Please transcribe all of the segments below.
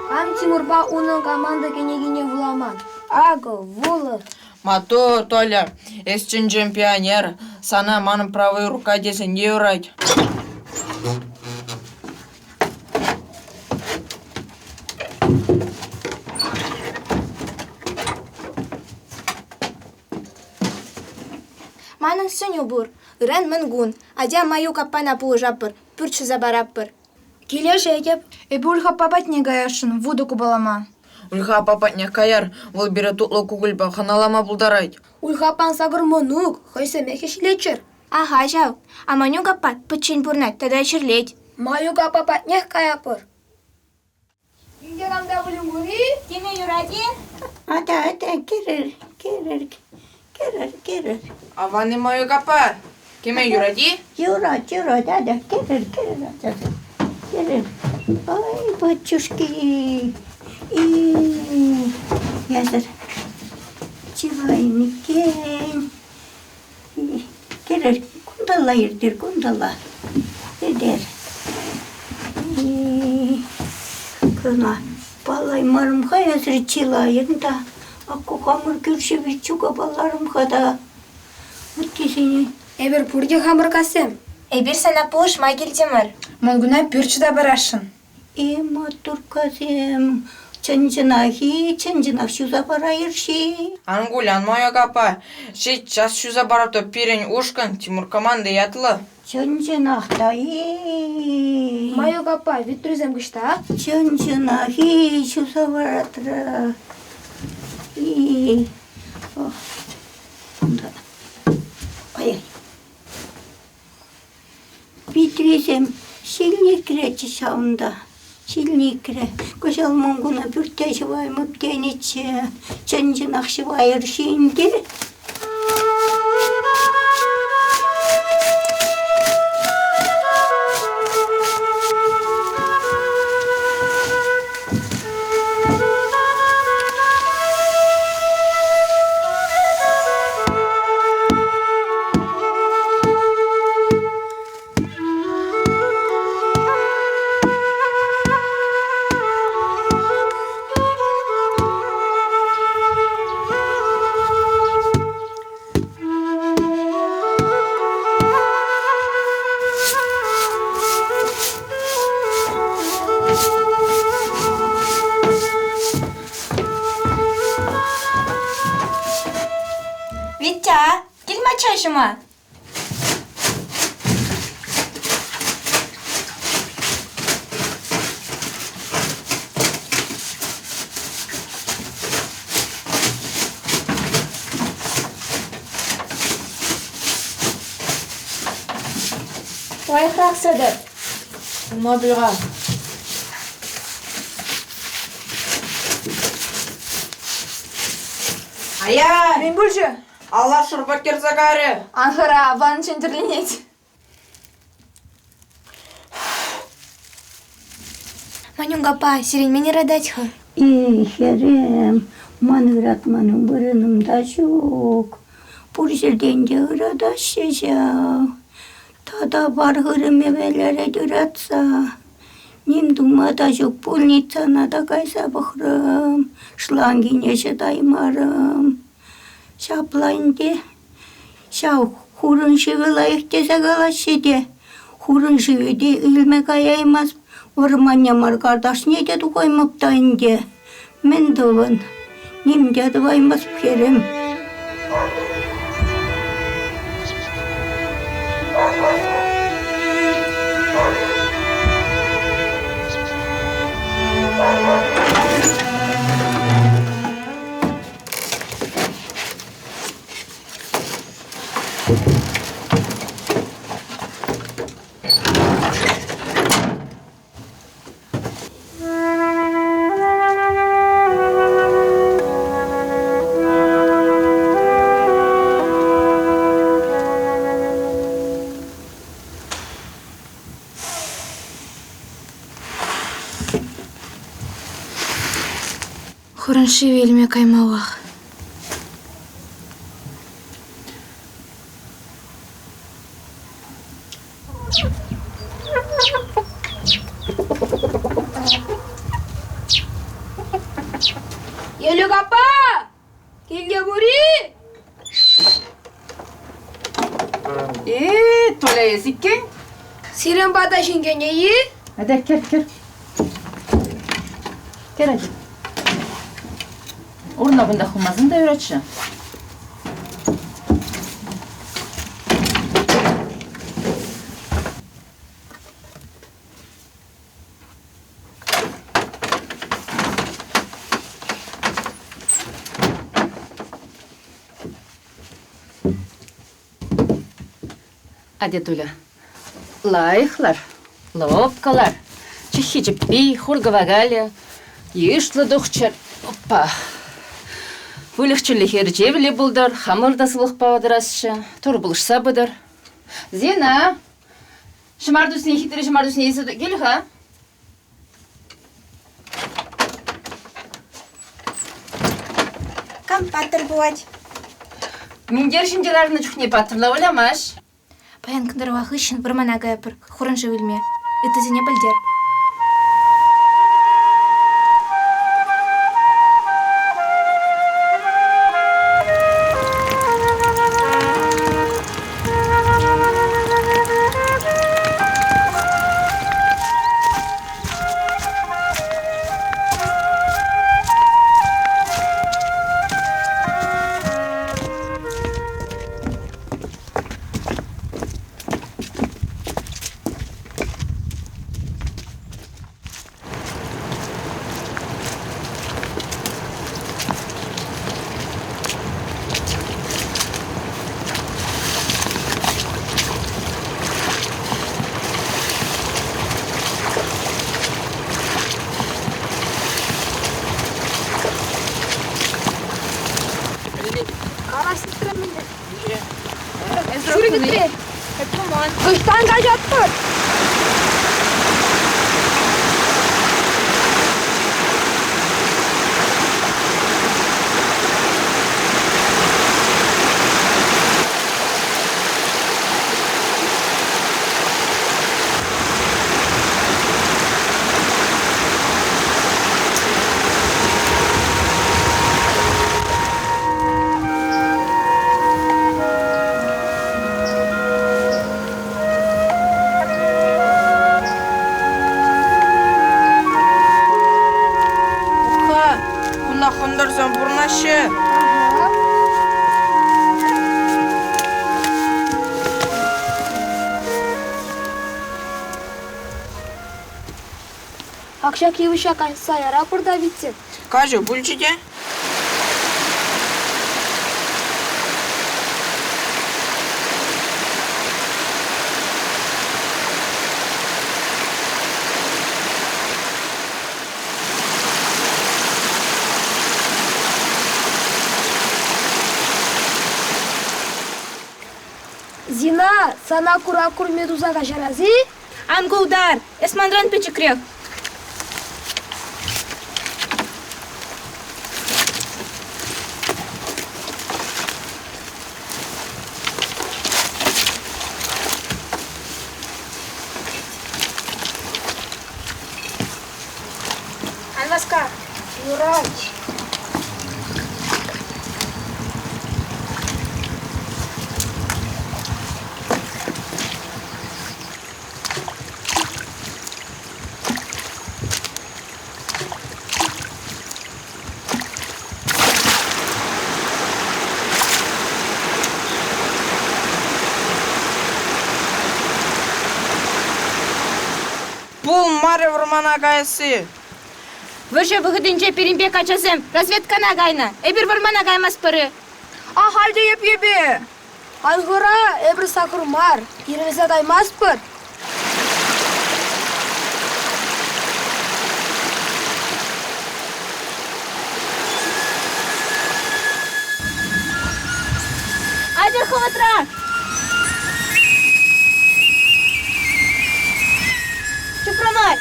Ам Тимурба уның команда кенегине вуламан. Аго, вулы. Мату, Толя, эсчин чемпионер. Сана маның правый рука десен не урать. Маның сөню бур. Үрән мынгун. Адя маю капана пулыжаппыр. Пүрчі забараппыр. Келеш әкеп. Эбуль хаппапат не гаяшын, вуду кубалама. Ульха папатня каяр, вол бире тутлы кугульба, ханалама булдарайт. Ульхапан сагыр монук, хойсе мехешлечер. Ага, жау. А маню капат пычин пурнат, тогда черлеть. Маю капапат нех каяпыр. Индерамда булым бури, Кеме юради? Ата, керер. Аваны мою капа. Кеме юради? Юра, дада, керер. Ай, батюшки. И языр. Чивайникен. Керер, кундала ердер, кундала. Едер. Кына, балай марымға языр чилайында. Акку хамыр күрші чуга баларымға да. Өткесіне. эбер пурде хамыр касем. Эбир сана пулыш магил темір. Мангуна пүрчі да барашын. Ема турказем. Чынжынах шуза барайырши. Ангулян мою капа. Сейчас шуза барапто пирень ушкан, Тимур команда ятлы. Чынжынахта Маю капа, витрюзем гышта. Чынжынах шуза баратра. Ай. Битризем сильникречи саунда. Сильникре. Кошал монгуна бүртәші бай мүптенече. Чынжынақшы байыршинде. Витя, кел мачашыма. Вайхрак сәдет. Мабира. Ая! Мен бульжы. Allah şurbat kerzakarı. Анхара, ван чендерленеть. Маню капа, сирень мені радатьха. Херем, манıratmanın bırınımda çok. Burjelden de ıradaşacak. Tada var hırım evelere düratsa. Nim dumada çok pulnitsana da kaysa bıhrım. Şlangine daymarım. Şaplayındı. Şav hurun şıvılayık dese galaşıdı. Hurun şıvıdı ilme kayaymaz. Ormanyamar kardeş ne dedi koymaptayındı. Men doğun. Nim dedi vaymaz kerim. Хурыншы велме каймалах. Geliyor kapa. Gel buraya. Tola ezikken. Siren bataşın genyeyi. Hadi gel gel. Gel hadi. Orna bunda humazın da öğreteceğim. Hadi Tula. Лайхлар, ловкалар, чихичипи, хургавагаля, ешлы духчар, опа. Вылехчелі херчевлі бұлдар, хамырда сылық павадырасшы, тұр бұлышса бұдар. Зина, шымардусыне хитрі шымардусыне есі кел ха? Кам паттыр бывать. Мендер шинжеларыны чухне паттырла оламаш. Паян кындыр вахышын бір мана гайпыр, хурыншы білме. Это зіне білдер. Şuraya gitti. Kıştan kaçattı. Хондарсан бурнашы. Akşam kıymışa kaçsa yara burada bitsin. Кажу, бульчиде? Zina, sana kura meduza kaçarazi. Анго удар, эсмандран печекрек. Алваска, Юрач. Бұл маре вұрмана кайсы. Выше выходынче перембе качасем, разведка нагайна. Эбир вармана гаймас пыры. А халде еп-ебе. Алгыра ebir sakırmar. Yerimize daymaz pır. Айдер хватра. Чупрамай.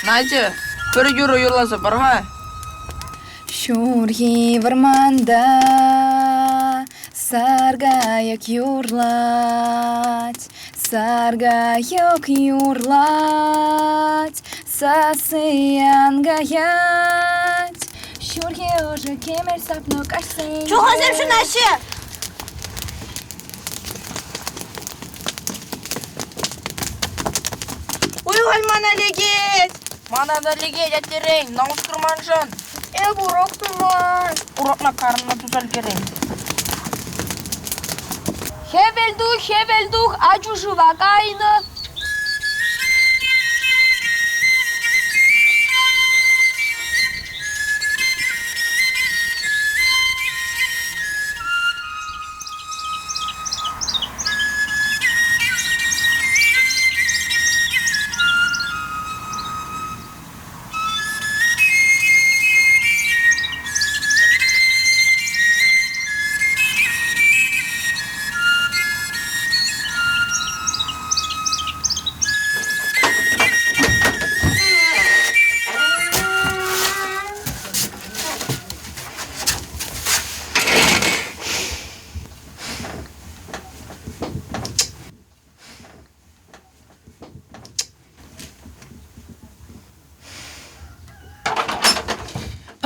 Надя, Bir yürü yollasa bir ha. Şurgi varmanda sargayık yurlat, sargayık yurlat, sasıyan gayat. Şurgi oje kemer sapno kaşsın. Çok hazır şu naşı. Uyuhal mana legit. Mana da lige yetirin, namus kırmanşın. Bu roktuman. Urakna karnına tuzal kerin. Hevelduh, acuşu vakayını.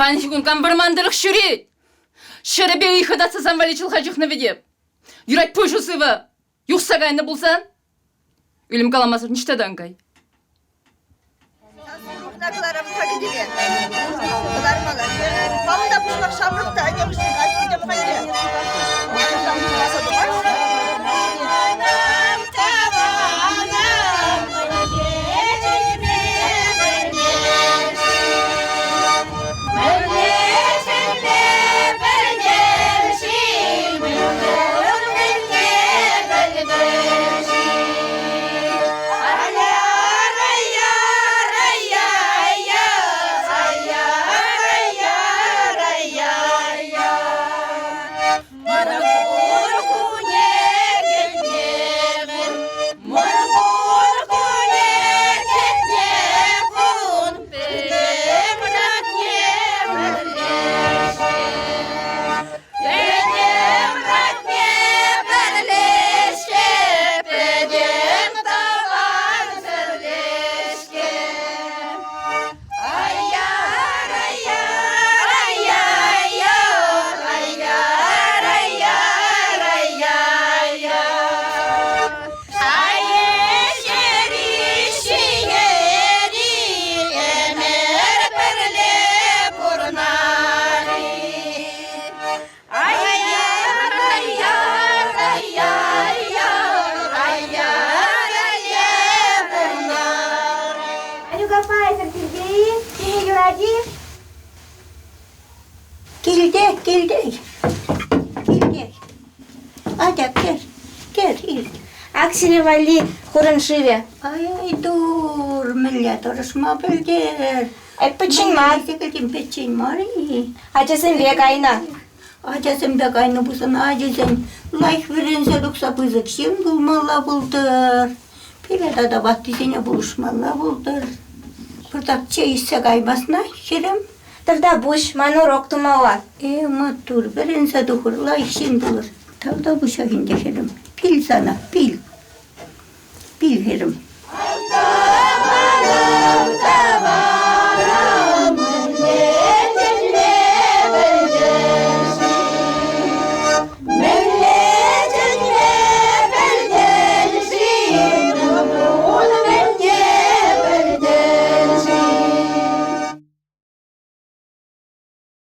Панихгункан бармандырық шүрет. Шыры бе ұйқыдатсы замваличыл қажықны ведеп. Юрать пойшу сывы. Юқсағайны болсан? Үлім каламасыр ништадан кай. Naklarım takip edin. Kılarmalar. Bana da bu bak şamlıkta yemişsin. Kaç yapmayı. Ondan bir masa duvar. Geldik. Hadi gel. Aksini vali kurunşive. Ay dur, millet orasma bildir. Ay pıçınma. Pıçın var. Acısın bir kayna. Acasın be kayna bu sana acısın. Layık verense doksa bızık şimdi bulmalı buldur. Bir da battı seni buluşmalı buldur. Burada çay ise kaymasına şirim. Тогда буш ману роктума var. Matur verense dokur layık şimdi olur. Tavda bu şahinde şirim. Pil sana pil. Pil herim.